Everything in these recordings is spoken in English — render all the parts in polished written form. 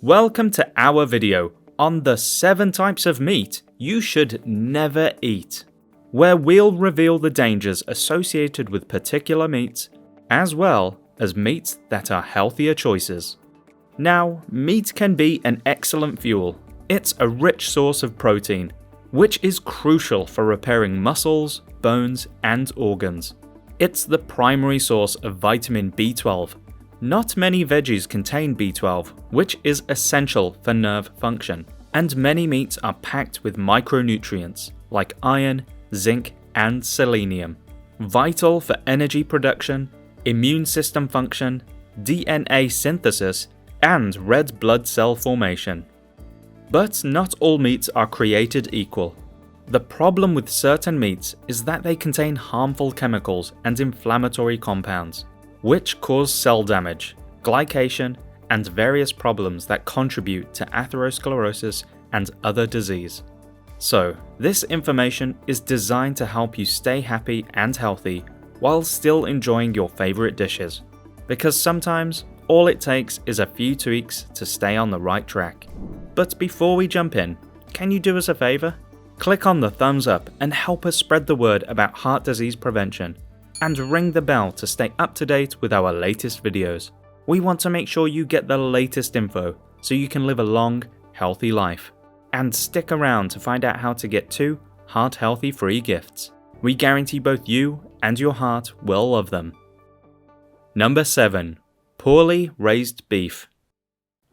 Welcome to our video on the 7 types of meat you should never eat, where we'll reveal the dangers associated with particular meats, as well as meats that are healthier choices. Now, meat can be an excellent fuel. It's a rich source of protein, which is crucial for repairing muscles, bones, and organs. It's the primary source of vitamin B12. Not many veggies contain B12, which is essential for nerve function, and many meats are packed with micronutrients like iron, zinc, and selenium, vital for energy production, immune system function, DNA synthesis, and red blood cell formation. But not all meats are created equal. The problem with certain meats is that they contain harmful chemicals and inflammatory compounds, which cause cell damage, glycation, and various problems that contribute to atherosclerosis and other disease. So, this information is designed to help you stay happy and healthy while still enjoying your favorite dishes. Because sometimes, all it takes is a few tweaks to stay on the right track. But before we jump in, can you do us a favor? Click on the thumbs up and help us spread the word about heart disease prevention, and ring the bell to stay up to date with our latest videos. We want to make sure you get the latest info so you can live a long, healthy life. And stick around to find out how to get 2 heart healthy free gifts. We guarantee both you and your heart will love them. Number 7. Poorly raised beef.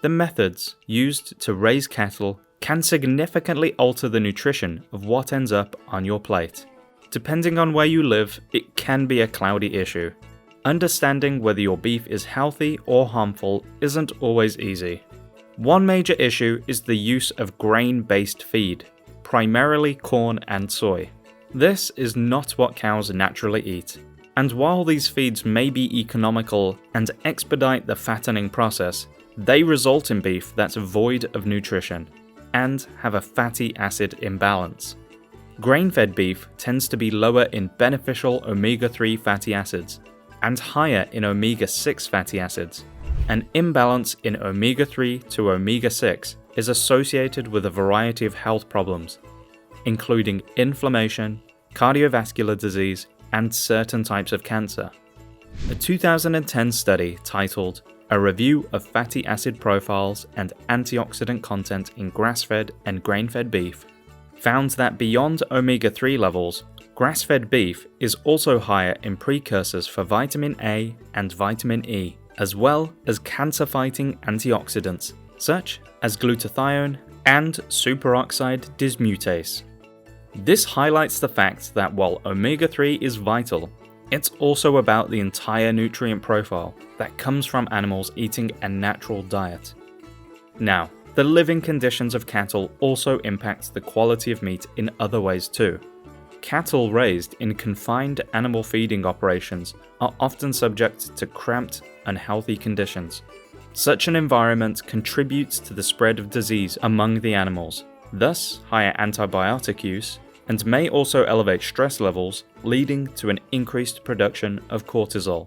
The methods used to raise cattle can significantly alter the nutrition of what ends up on your plate. Depending on where you live, it can be a cloudy issue. Understanding whether your beef is healthy or harmful isn't always easy. One major issue is the use of grain-based feed, primarily corn and soy. This is not what cows naturally eat. And while these feeds may be economical and expedite the fattening process, they result in beef that's void of nutrition and have a fatty acid imbalance. Grain-fed beef tends to be lower in beneficial omega-3 fatty acids and higher in omega-6 fatty acids. An imbalance in omega-3 to omega-6 is associated with a variety of health problems, including inflammation, cardiovascular disease, and certain types of cancer. A 2010 study titled "A Review of Fatty Acid Profiles and Antioxidant Content in Grass-Fed and Grain-Fed Beef" found that beyond omega-3 levels, grass-fed beef is also higher in precursors for vitamin A and vitamin E, as well as cancer-fighting antioxidants such as glutathione and superoxide dismutase. This highlights the fact that while omega-3 is vital, it's also about the entire nutrient profile that comes from animals eating a natural diet. Now, the living conditions of cattle also impact the quality of meat in other ways too. Cattle raised in confined animal feeding operations are often subject to cramped, unhealthy conditions. Such an environment contributes to the spread of disease among the animals, thus higher antibiotic use, and may also elevate stress levels, leading to an increased production of cortisol.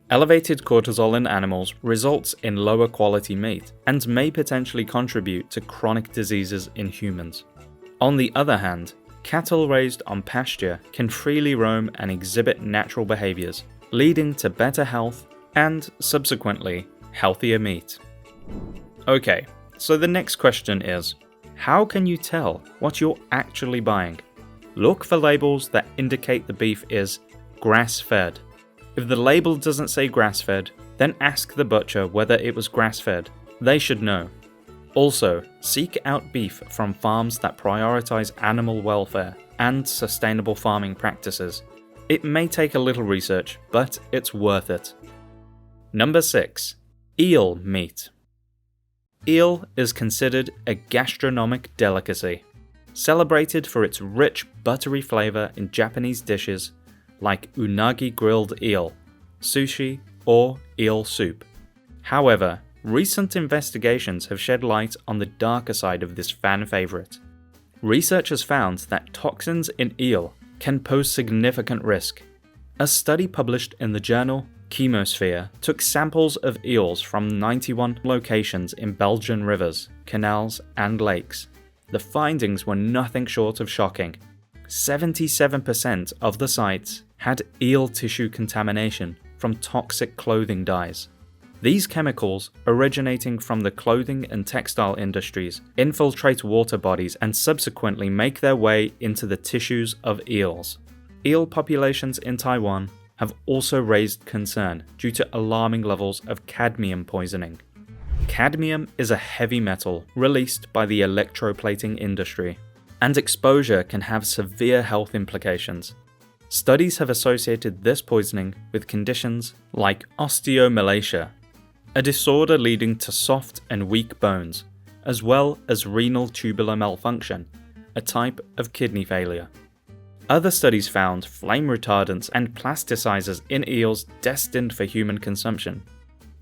Elevated cortisol in animals results in lower quality meat and may potentially contribute to chronic diseases in humans. On the other hand, cattle raised on pasture can freely roam and exhibit natural behaviors, leading to better health and, subsequently, healthier meat. Okay, so the next question is, how can you tell what you're actually buying? Look for labels that indicate the beef is grass-fed. If the label doesn't say grass-fed, then ask the butcher whether it was grass-fed. They should know. Also, seek out beef from farms that prioritize animal welfare and sustainable farming practices. It may take a little research, but it's worth it. Number 6. Eel meat. Eel is considered a gastronomic delicacy, celebrated for its rich, buttery flavor in Japanese dishes like unagi grilled eel, sushi, or eel soup. However, recent investigations have shed light on the darker side of this fan favorite. Researchers found that toxins in eel can pose significant risk. A study published in the journal Chemosphere took samples of eels from 91 locations in Belgian rivers, canals, and lakes. The findings were nothing short of shocking. 77% of the sites had eel tissue contamination from toxic clothing dyes. These chemicals, originating from the clothing and textile industries, infiltrate water bodies and subsequently make their way into the tissues of eels. Eel populations in Taiwan have also raised concern due to alarming levels of cadmium poisoning. Cadmium is a heavy metal released by the electroplating industry, and exposure can have severe health implications. Studies have associated this poisoning with conditions like osteomalacia, a disorder leading to soft and weak bones, as well as renal tubular malfunction, a type of kidney failure. Other studies found flame retardants and plasticizers in eels destined for human consumption.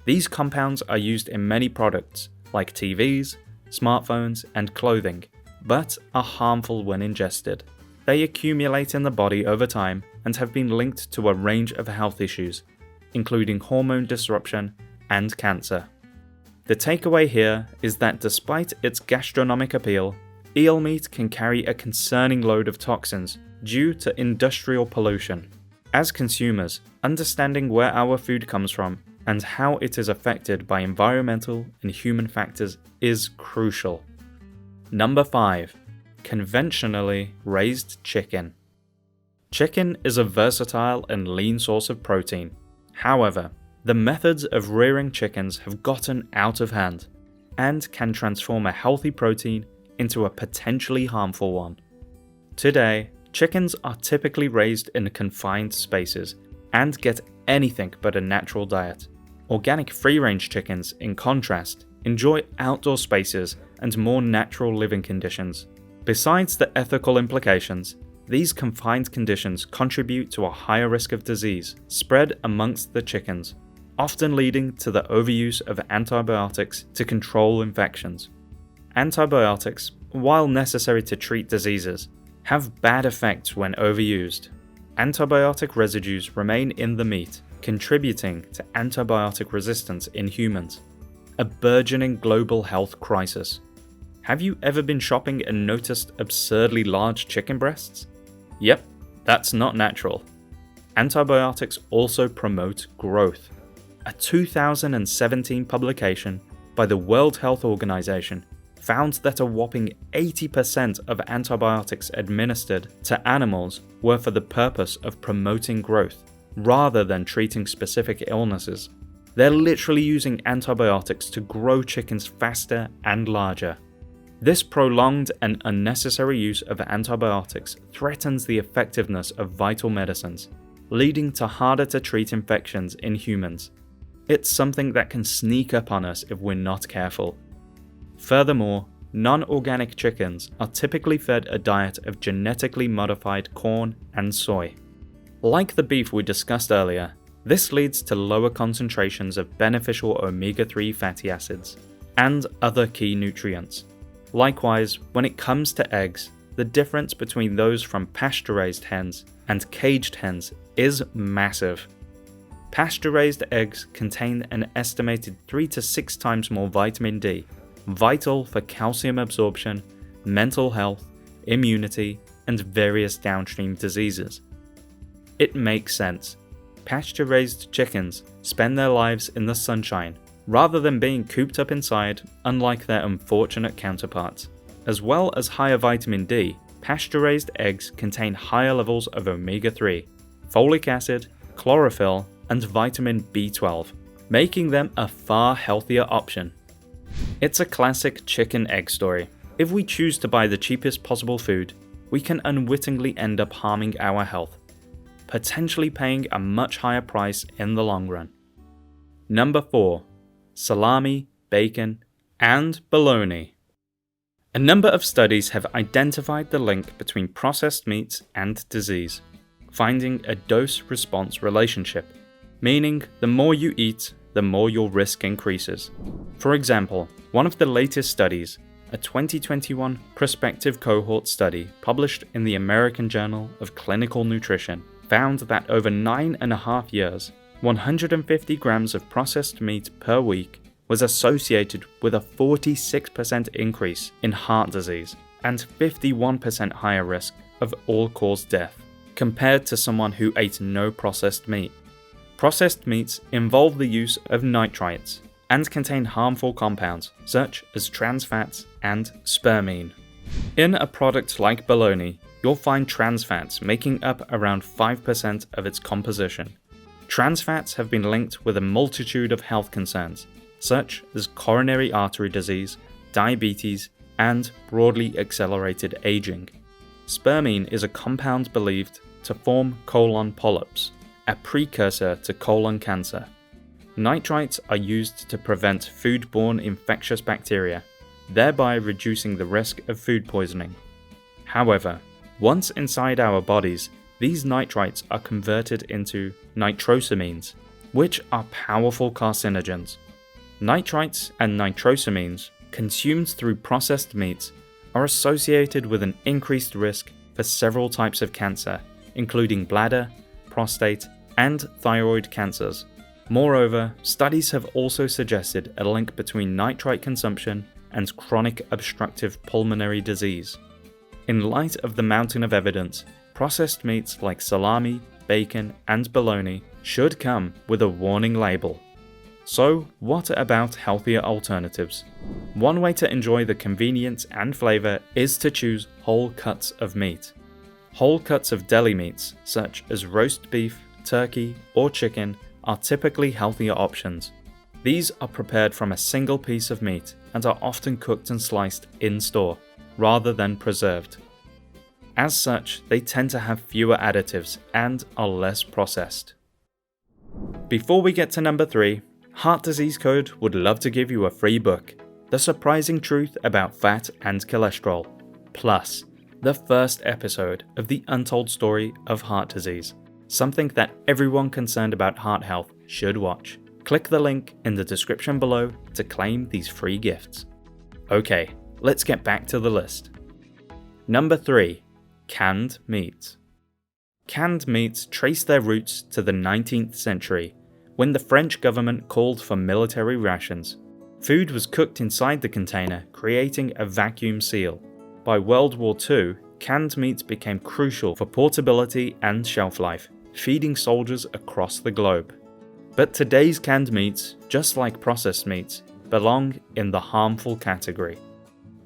These compounds are used in many products, like TVs, smartphones, and clothing, but are harmful when ingested. They accumulate in the body over time and have been linked to a range of health issues, including hormone disruption and cancer. The takeaway here is that despite its gastronomic appeal, eel meat can carry a concerning load of toxins due to industrial pollution. As consumers, understanding where our food comes from and how it is affected by environmental and human factors is crucial. Number 5. Conventionally raised chicken. Chicken is a versatile and lean source of protein. However, the methods of rearing chickens have gotten out of hand and can transform a healthy protein into a potentially harmful one. Today, chickens are typically raised in confined spaces and get anything but a natural diet. Organic free-range chickens, in contrast, enjoy outdoor spaces and more natural living conditions. Besides the ethical implications, these confined conditions contribute to a higher risk of disease spread amongst the chickens, often leading to the overuse of antibiotics to control infections. Antibiotics, while necessary to treat diseases, have bad effects when overused. Antibiotic residues remain in the meat, contributing to antibiotic resistance in humans, a burgeoning global health crisis. Have you ever been shopping and noticed absurdly large chicken breasts? Yep, that's not natural. Antibiotics also promote growth. A 2017 publication by the World Health Organization found that a whopping 80% of antibiotics administered to animals were for the purpose of promoting growth, rather than treating specific illnesses. They're literally using antibiotics to grow chickens faster and larger. This prolonged and unnecessary use of antibiotics threatens the effectiveness of vital medicines, leading to harder to treat infections in humans. It's something that can sneak up on us if we're not careful. Furthermore, non-organic chickens are typically fed a diet of genetically modified corn and soy. Like the beef we discussed earlier, this leads to lower concentrations of beneficial omega-3 fatty acids and other key nutrients. Likewise, when it comes to eggs, the difference between those from pasture-raised hens and caged hens is massive. Pasture-raised eggs contain an estimated 3 to 6 times more vitamin D, vital for calcium absorption, mental health, immunity, and various downstream diseases. It makes sense. Pasture-raised chickens spend their lives in the sunshine, rather than being cooped up inside, unlike their unfortunate counterparts. As well as higher vitamin D, pasture-raised eggs contain higher levels of omega-3, folic acid, chlorophyll, and vitamin B12, making them a far healthier option. It's a classic chicken-egg story. If we choose to buy the cheapest possible food, we can unwittingly end up harming our health, potentially paying a much higher price in the long run. Number 4. Salami, bacon, and bologna. A number of studies have identified the link between processed meats and disease, finding a dose-response relationship, meaning the more you eat, the more your risk increases. For example, one of the latest studies, a 2021 prospective cohort study published in the American Journal of Clinical Nutrition, found that over 9.5 years, 150 grams of processed meat per week was associated with a 46% increase in heart disease and 51% higher risk of all-cause death, compared to someone who ate no processed meat. Processed meats involve the use of nitrites and contain harmful compounds such as trans fats and spermine. In a product like bologna, you'll find trans fats making up around 5% of its composition. Trans fats have been linked with a multitude of health concerns, such as coronary artery disease, diabetes, and broadly accelerated aging. Spermine is a compound believed to form colon polyps, a precursor to colon cancer. Nitrites are used to prevent food-borne infectious bacteria, thereby reducing the risk of food poisoning. However, once inside our bodies, these nitrites are converted into nitrosamines, which are powerful carcinogens. Nitrites and nitrosamines consumed through processed meats are associated with an increased risk for several types of cancer, including bladder, prostate, and thyroid cancers. Moreover, studies have also suggested a link between nitrite consumption and chronic obstructive pulmonary disease. In light of the mountain of evidence, processed meats like salami, bacon, and bologna should come with a warning label. So, what about healthier alternatives? One way to enjoy the convenience and flavor is to choose whole cuts of meat. Whole cuts of deli meats, such as roast beef, turkey, or chicken, are typically healthier options. These are prepared from a single piece of meat and are often cooked and sliced in-store, rather than preserved. As such, they tend to have fewer additives and are less processed. Before we get to number 3, Heart Disease Code would love to give you a free book, The Surprising Truth About Fat and Cholesterol, plus the first episode of the untold story of heart disease, something that everyone concerned about heart health should watch. Click the link in the description below to claim these free gifts. Okay, let's get back to the list. Number 3. Canned meats. Canned meats trace their roots to the 19th century, when the French government called for military rations. Food was cooked inside the container, creating a vacuum seal. By World War II, canned meats became crucial for portability and shelf life, feeding soldiers across the globe. But today's canned meats, just like processed meats, belong in the harmful category.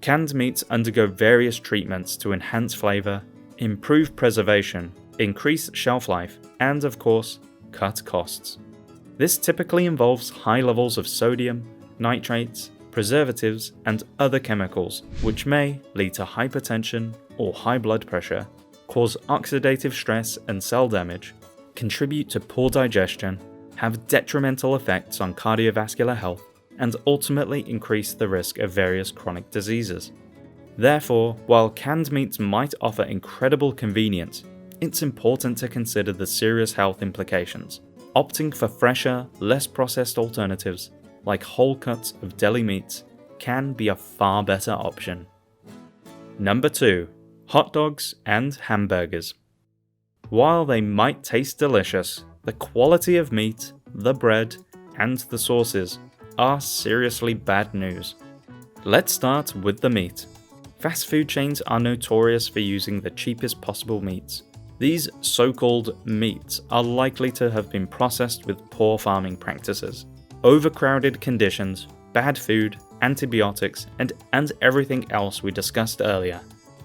Canned meats undergo various treatments to enhance flavor, improve preservation, increase shelf life, and of course, cut costs. This typically involves high levels of sodium, nitrates, preservatives, and other chemicals, which may lead to hypertension or high blood pressure, cause oxidative stress and cell damage, contribute to poor digestion, have detrimental effects on cardiovascular health, and ultimately increase the risk of various chronic diseases. Therefore, while canned meats might offer incredible convenience, it's important to consider the serious health implications. Opting for fresher, less processed alternatives, like whole cuts of deli meats, can be a far better option. Number 2. Hot dogs and hamburgers. While they might taste delicious, the quality of meat, the bread, and the sauces are seriously bad news. Let's start with the meat. Fast food chains are notorious for using the cheapest possible meats. These so-called meats are likely to have been processed with poor farming practices, overcrowded conditions, bad food, antibiotics, and everything else we discussed earlier.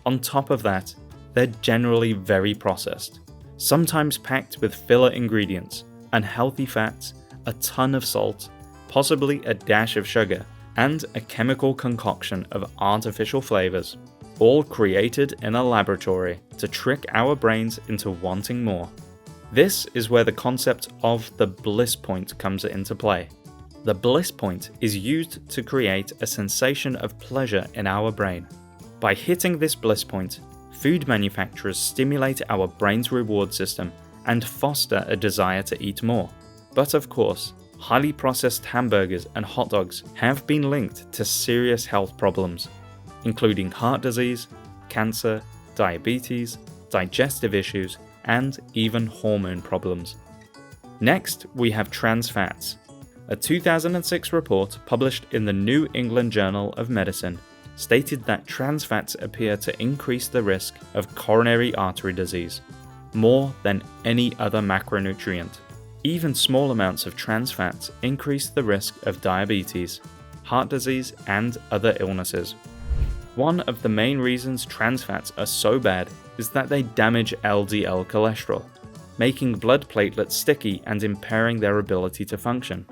On top of that, they're generally very processed, sometimes packed with filler ingredients, unhealthy fats, a ton of salt, possibly a dash of sugar, and a chemical concoction of artificial flavors, all created in a laboratory to trick our brains into wanting more. This is where the concept of the bliss point comes into play. The bliss point is used to create a sensation of pleasure in our brain. By hitting this bliss point, food manufacturers stimulate our brain's reward system and foster a desire to eat more. But of course, highly processed hamburgers and hot dogs have been linked to serious health problems, including heart disease, cancer, diabetes, digestive issues, and even hormone problems. Next, we have trans fats. A 2006 report published in the New England Journal of Medicine stated that trans fats appear to increase the risk of coronary artery disease more than any other macronutrient. Even small amounts of trans fats increase the risk of diabetes, heart disease, and other illnesses. One of the main reasons trans fats are so bad is that they damage LDL cholesterol, making blood platelets sticky and impairing their ability to function.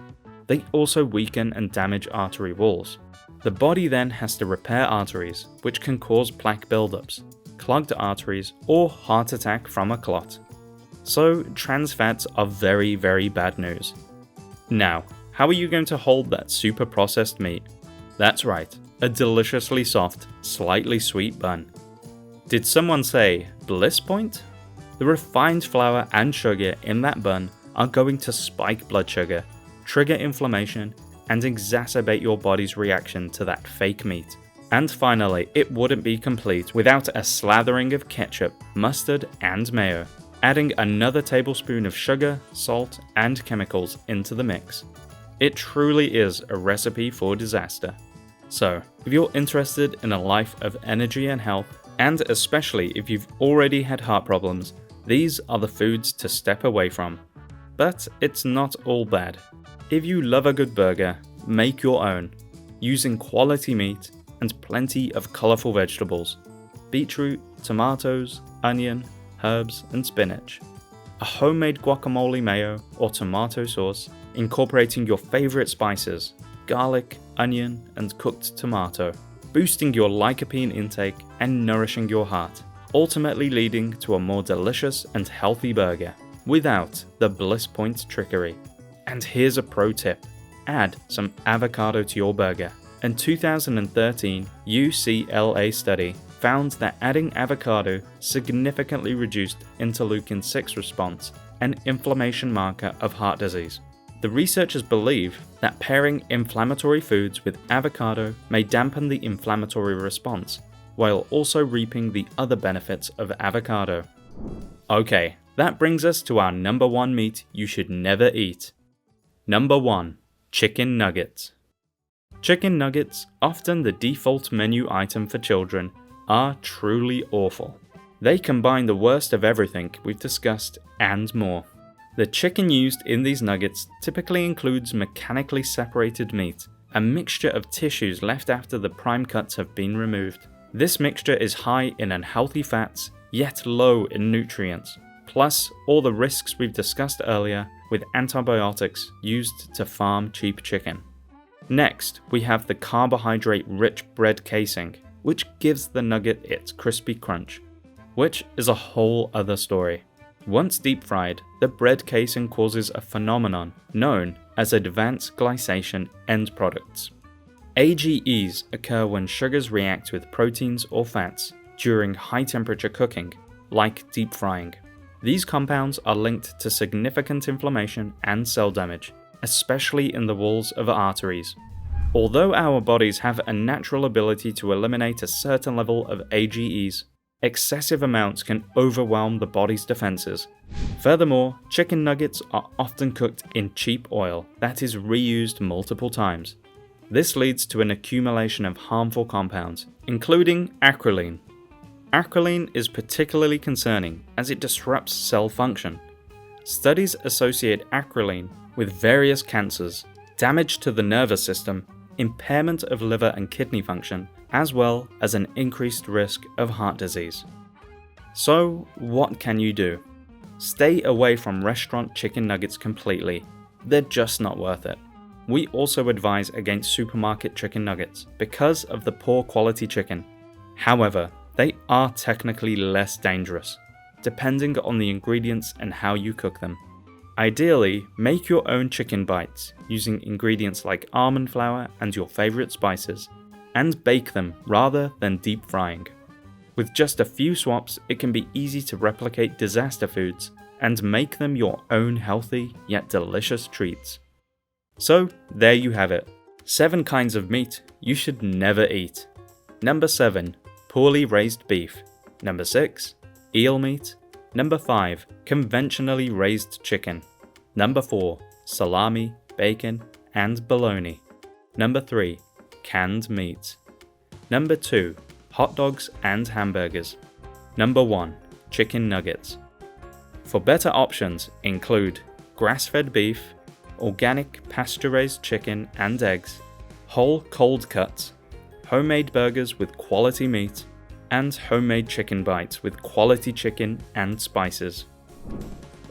They also weaken and damage artery walls. The body then has to repair arteries, which can cause plaque buildups, clogged arteries, or heart attack from a clot. So, trans fats are very, very bad news. Now, how are you going to hold that super processed meat? That's right, a deliciously soft, slightly sweet bun. Did someone say bliss point? The refined flour and sugar in that bun are going to spike blood sugar, trigger inflammation, and exacerbate your body's reaction to that fake meat. And finally, it wouldn't be complete without a slathering of ketchup, mustard, and mayo, adding another tablespoon of sugar, salt, and chemicals into the mix. It truly is a recipe for disaster. So, if you're interested in a life of energy and health, and especially if you've already had heart problems, these are the foods to step away from. But it's not all bad. If you love a good burger, make your own, using quality meat and plenty of colourful vegetables: beetroot, tomatoes, onion, herbs, and spinach. A homemade guacamole mayo or tomato sauce, incorporating your favourite spices, garlic, onion, and cooked tomato, boosting your lycopene intake and nourishing your heart, ultimately leading to a more delicious and healthy burger, without the bliss point trickery. And here's a pro tip: add some avocado to your burger. A 2013 UCLA study found that adding avocado significantly reduced interleukin-6 response, an inflammation marker of heart disease. The researchers believe that pairing inflammatory foods with avocado may dampen the inflammatory response, while also reaping the other benefits of avocado. Okay, that brings us to our number one meat you should never eat. Number 1. Chicken nuggets. Chicken nuggets, often the default menu item for children, are truly awful. They combine the worst of everything we've discussed and more. The chicken used in these nuggets typically includes mechanically separated meat, a mixture of tissues left after the prime cuts have been removed. This mixture is high in unhealthy fats, yet low in nutrients, plus all the risks we've discussed earlier with antibiotics used to farm cheap chicken. Next, we have the carbohydrate-rich bread casing, which gives the nugget its crispy crunch, which is a whole other story. Once deep fried, the bread casing causes a phenomenon known as advanced glycation end products. AGEs occur when sugars react with proteins or fats during high temperature cooking, like deep frying. These compounds are linked to significant inflammation and cell damage, especially in the walls of arteries. Although our bodies have a natural ability to eliminate a certain level of AGEs, excessive amounts can overwhelm the body's defenses. Furthermore, chicken nuggets are often cooked in cheap oil that is reused multiple times. This leads to an accumulation of harmful compounds, including acrolein. Acrolein is particularly concerning as it disrupts cell function. Studies associate acrolein with various cancers, damage to the nervous system, impairment of liver and kidney function, as well as an increased risk of heart disease. So, what can you do? Stay away from restaurant chicken nuggets completely. They're just not worth it. We also advise against supermarket chicken nuggets because of the poor quality chicken. However, they are technically less dangerous, depending on the ingredients and how you cook them. Ideally, make your own chicken bites using ingredients like almond flour and your favorite spices, and bake them rather than deep frying. With just a few swaps, it can be easy to replicate disaster foods and make them your own healthy yet delicious treats. So, there you have it. 7 kinds of meat you should never eat. Number 7. Poorly raised beef. Number 6. Eel meat. Number 5. Conventionally raised chicken. Number 4. Salami, bacon, and bologna. Number 3. Canned meat. Number 2. Hot dogs and hamburgers. Number 1. Chicken nuggets. For better options include grass-fed beef, organic pasture-raised chicken and eggs, whole cold cuts, homemade burgers with quality meat, and homemade chicken bites with quality chicken and spices.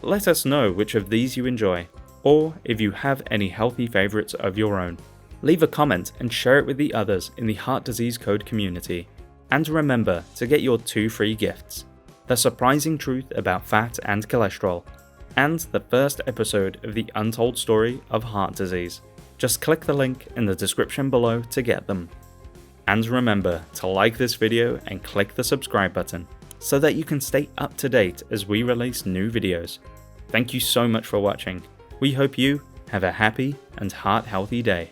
Let us know which of these you enjoy, or if you have any healthy favorites of your own. Leave a comment and share it with the others in the Heart Disease Code community. And remember to get your 2 free gifts: The Surprising Truth About Fat and Cholesterol, and the first episode of the Untold Story of Heart Disease. Just click the link in the description below to get them. And remember to like this video and click the subscribe button so that you can stay up to date as we release new videos. Thank you so much for watching. We hope you have a happy and heart-healthy day.